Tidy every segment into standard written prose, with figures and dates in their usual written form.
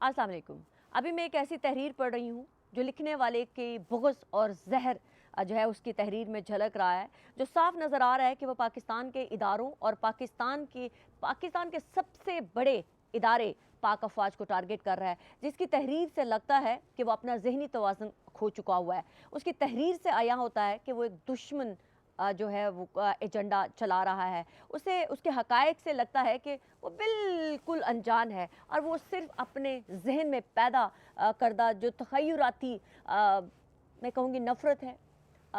अस्सलाम वालेकुम। अभी मैं एक ऐसी तहरीर पढ़ रही हूँ जो लिखने वाले के बुग़्ज़ और ज़हर जो है उसकी तहरीर में झलक रहा है, जो साफ नज़र आ रहा है कि वो पाकिस्तान के इदारों और पाकिस्तान के सबसे बड़े इदारे पाक अफ़वाज को टारगेट कर रहा है, जिसकी तहरीर से लगता है कि वो अपना ज़हनी तवाज़ुन खो चुका हुआ है। उसकी तहरीर से आया होता है कि वो एक दुश्मन जो है वो एजेंडा चला रहा है। उसे उसके हक़ाइक़ से लगता है कि वो बिल्कुल अनजान है और वो सिर्फ़ अपने ज़हन में पैदा करदा जो तख़य्युराती मैं कहूँगी नफ़रत है,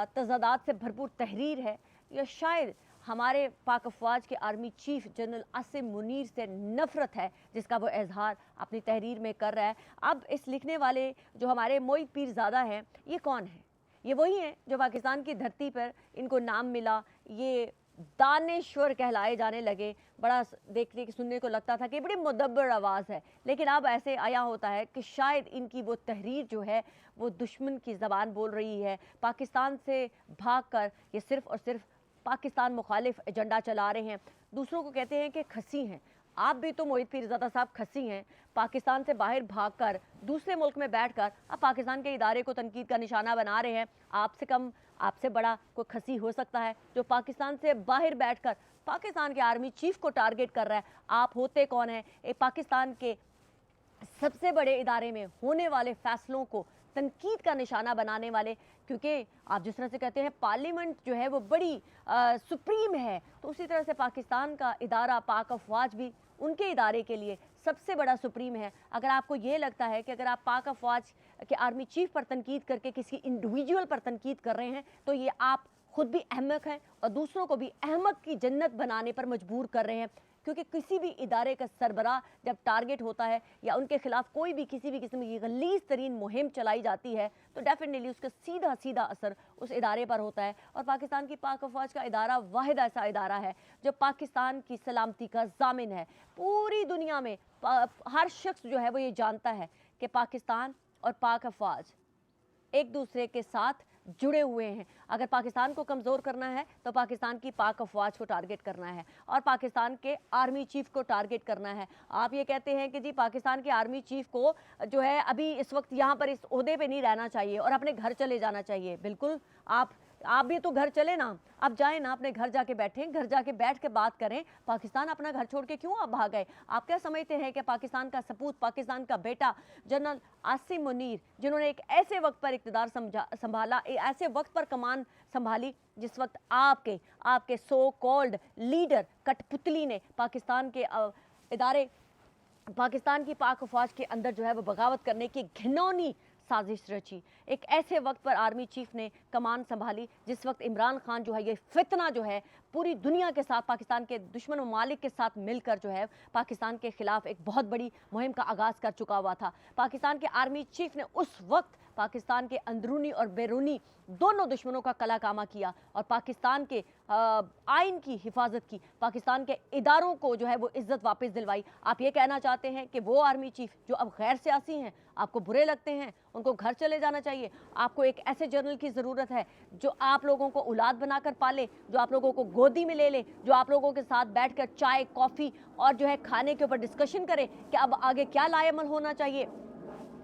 तज़ादात से भरपूर तहरीर है, या शायद हमारे पाक अफ़वाज के army chief general Asim Munir से नफ़रत है, जिसका वो इज़हार अपनी तहरीर में कर रहा है। अब इस लिखने वाले जो हमारे मोइद पीरज़ादा हैं, ये कौन हैं? ये वही हैं जो पाकिस्तान की धरती पर इनको नाम मिला, ये दानेश्वर कहलाए जाने लगे। बड़ा देखने की सुनने को लगता था कि बड़ी मुदब्बर आवाज़ है, लेकिन अब ऐसे आया होता है कि शायद इनकी वो तहरीर जो है वो दुश्मन की ज़बान बोल रही है। पाकिस्तान से भागकर ये सिर्फ़ और सिर्फ पाकिस्तान मुखालिफ एजेंडा चला रहे हैं। दूसरों को कहते हैं कि खसी हैं। आप भी तो मोहित पीरज़ादा साहब खसी हैं। पाकिस्तान से बाहर भागकर दूसरे मुल्क में बैठकर अब पाकिस्तान के इदारे को तनकीद का निशाना बना रहे हैं। आपसे कम, आपसे बड़ा कोई खसी हो सकता है जो पाकिस्तान से बाहर बैठकर पाकिस्तान के आर्मी चीफ को टारगेट कर रहा है? आप होते कौन हैं? एक पाकिस्तान के सबसे बड़े इदारे में होने वाले फैसलों को तनकीद का निशाना बनाने वाले, क्योंकि आप जिस तरह से कहते हैं पार्लियामेंट जो है वो बड़ी सुप्रीम है, तो उसी तरह से पाकिस्तान का इदारा पाक अफ़वाज भी उनके इदारे के लिए सबसे बड़ा सुप्रीम है। अगर आपको ये लगता है कि अगर आप पाक अफ़वाज के आर्मी चीफ पर तनकीद करके किसी इंडिविजुअल पर तनकीद कर रहे हैं, तो ये आप खुद भी अहमक हैं और दूसरों को भी अहमक की जन्नत बनाने पर मजबूर कर रहे हैं। क्योंकि किसी भी इदारे का सरबराह जब टारगेट होता है या उनके खिलाफ कोई भी किसी भी किस्म की गलीज़ तरीन मुहिम चलाई जाती है, तो डेफिनेटली उसका सीधा सीधा असर उस इदारे पर होता है। और पाकिस्तान की पाक अफ़वाज का इदारा वाहिद ऐसा इदारा है जो पाकिस्तान की सलामती का ज़ामिन है। पूरी दुनिया में हर शख्स जो है वो ये जानता है कि पाकिस्तान और पाक अफ़वाज एक दूसरे के साथ जुड़े हुए हैं। अगर पाकिस्तान को कमज़ोर करना है तो पाकिस्तान की पाक अफ़वाज को टारगेट करना है और पाकिस्तान के आर्मी चीफ़ को टारगेट करना है। आप ये कहते हैं कि जी पाकिस्तान के आर्मी चीफ़ को जो है अभी इस वक्त यहाँ पर इस ओहदे पे नहीं रहना चाहिए और अपने घर चले जाना चाहिए। बिल्कुल, आप भी तो घर चले ना, आप जाएं ना, अपने घर जाके बैठें, घर जाके बैठ के बात करें। पाकिस्तान अपना घर छोड़ के क्यों आप भाग गए? आप क्या समझते हैं कि पाकिस्तान का सपूत, पाकिस्तान का बेटा जनरल आसिम मुनीर, जिन्होंने एक ऐसे वक्त पर इक़्तिदार संभाला, ऐसे वक्त पर कमान संभाली जिस वक्त आपके सो कॉल्ड लीडर कठपुतली ने पाकिस्तान के इदारे, पाकिस्तान की पाक अफ़वाज के अंदर जो है वो बगावत करने की घिनौनी साजिश रची। एक ऐसे वक्त पर आर्मी चीफ ने कमान संभाली जिस वक्त इमरान खान जो है ये फितना जो है पूरी दुनिया के साथ, पाकिस्तान के दुश्मन ममालिक के साथ मिलकर जो है पाकिस्तान के खिलाफ एक बहुत बड़ी मुहिम का आगाज़ कर चुका हुआ था। पाकिस्तान के आर्मी चीफ ने उस वक्त पाकिस्तान के अंदरूनी और बैरूनी दोनों दुश्मनों का कला कामा किया और पाकिस्तान के आइन की हिफाजत की, पाकिस्तान के इदारों को जो है वो इज़्ज़त वापस दिलवाई। आप ये कहना चाहते हैं कि वो आर्मी चीफ जो अब गैर सियासी हैं, आपको बुरे लगते हैं, उनको घर चले जाना चाहिए? आपको एक ऐसे जनरल की ज़रूरत है जो आप लोगों को औलाद बनाकर पाले, जो आप लोगों को गोदी में ले ले, जो आप लोगों के साथ बैठकर चाय, कॉफ़ी और जो है खाने के ऊपर डिस्कशन करे कि अब आगे क्या लाएमल होना चाहिए।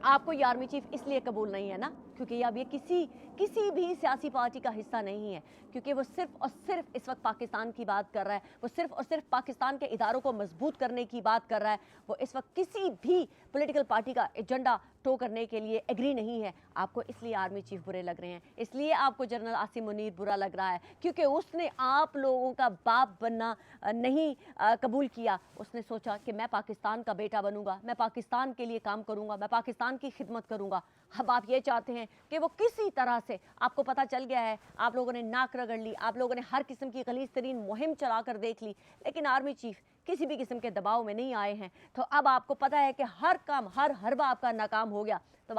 आपको ये आर्मी चीफ इसलिए कबूल नहीं है ना क्योंकि अब ये किसी भी सियासी पार्टी का हिस्सा नहीं है, क्योंकि वो सिर्फ और सिर्फ इस वक्त पाकिस्तान की बात कर रहा है, वो सिर्फ और सिर्फ पाकिस्तान के इदारों को मजबूत करने की बात कर रहा है। वो इस वक्त किसी भी पॉलिटिकल पार्टी का एजेंडा टो करने के लिए एग्री नहीं है। आपको इसलिए आर्मी चीफ बुरे लग रहे हैं, इसलिए आपको जनरल आसिम मुनीर बुरा लग रहा है क्योंकि उसने आप लोगों का बाप बनना नहीं कबूल किया। उसने सोचा कि मैं पाकिस्तान का बेटा बनूंगा, मैं पाकिस्तान के लिए काम करूंगा, मैं पाकिस्तान की खिदमत करूंगा। अब आप ये चाहते हैं कि वो किसी तरह से, आपको पता चल गया है, आप लोगों ने नाक रगड़ ली, आप लोगों ने हर किस्म की गलीज़ तरीन मुहिम चला कर देख ली, लेकिन आर्मी चीफ किसी भी किस्म के दबाव में नहीं आए हैं। तो अब आपको पता है कि हर काम, हर हरबा आपका नाकाम हो गया। तो